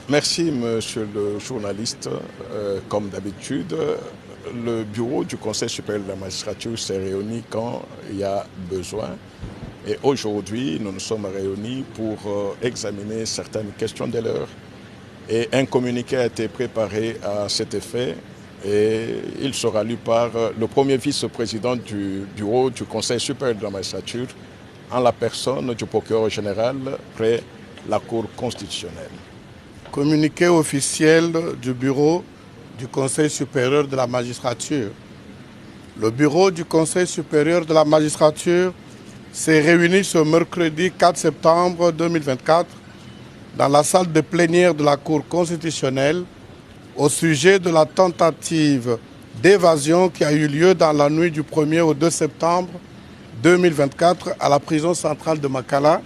Merci, monsieur le journaliste. Comme d'habitude, le bureau du Conseil supérieur de la magistrature s'est réuni quand il y a besoin. Et aujourd'hui, nous nous sommes réunis pour examiner certaines questions de l'heure. Et un communiqué a été préparé à cet effet et il sera lu par le premier vice-président du bureau du Conseil supérieur de la magistrature en la personne du procureur général près la Cour constitutionnelle. Communiqué officiel du bureau du Conseil supérieur de la magistrature. Le bureau du Conseil supérieur de la magistrature s'est réuni ce mercredi 4 septembre 2024 dans la salle de plénière de la Cour constitutionnelle au sujet de la tentative d'évasion qui a eu lieu dans la nuit du 1er au 2 septembre 2024 à la prison centrale de Makala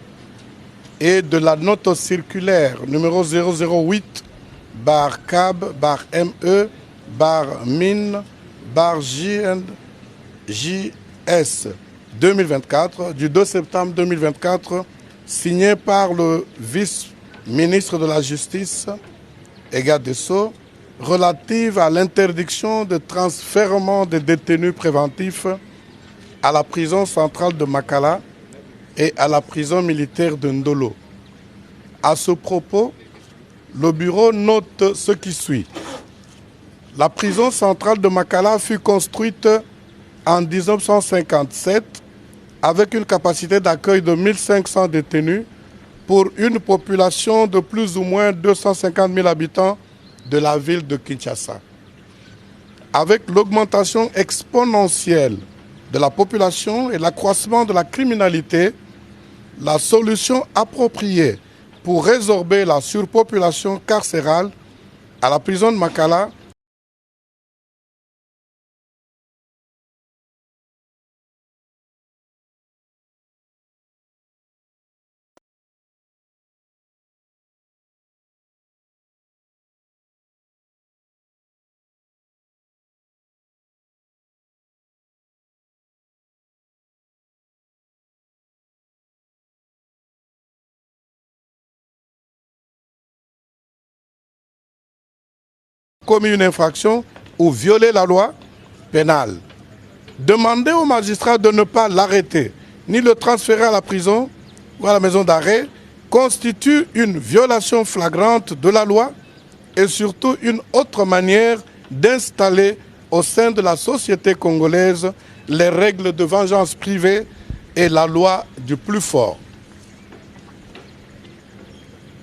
et de la note circulaire numéro 008-ME-MIN-JS 2024 du 2 septembre 2024 signée par le vice-ministre de la Justice et garde des Sceaux relative à l'interdiction de transfèrement des détenus préventifs à la prison centrale de Makala et à la prison militaire de Ndolo. À ce propos, le bureau note ce qui suit. La prison centrale de Makala fut construite en 1957 avec une capacité d'accueil de 1500 détenus pour une population de plus ou moins 250 000 habitants de la ville de Kinshasa. Avec l'augmentation exponentielle de la population et l'accroissement de la criminalité, la solution appropriée pour résorber la surpopulation carcérale à la prison de Makala commis une infraction ou violé la loi pénale. Demander au magistrat de ne pas l'arrêter ni le transférer à la prison ou à la maison d'arrêt constitue une violation flagrante de la loi et surtout une autre manière d'installer au sein de la société congolaise les règles de vengeance privée et la loi du plus fort.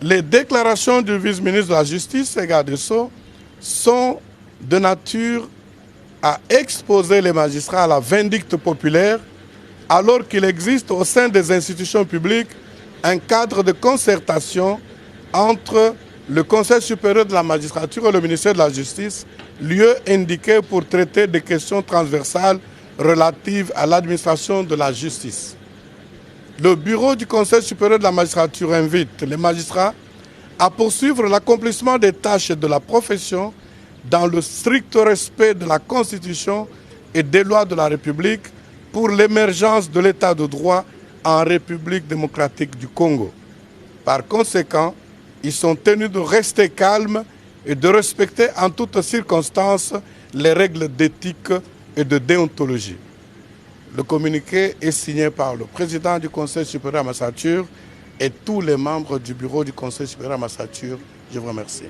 Les déclarations du vice-ministre de la Justice et garde des Sceaux sont de nature à exposer les magistrats à la vindicte populaire alors qu'il existe au sein des institutions publiques un cadre de concertation entre le Conseil supérieur de la magistrature et le ministère de la Justice, lieu indiqué pour traiter des questions transversales relatives à l'administration de la justice. Le bureau du Conseil supérieur de la magistrature invite les magistrats à poursuivre l'accomplissement des tâches de la profession dans le strict respect de la Constitution et des lois de la République pour l'émergence de l'état de droit en République démocratique du Congo. Par conséquent, ils sont tenus de rester calmes et de respecter en toutes circonstances les règles d'éthique et de déontologie. Le communiqué est signé par le président du Conseil supérieur de la magistrature et tous les membres du bureau du Conseil supérieur de la magistrature. Je vous remercie.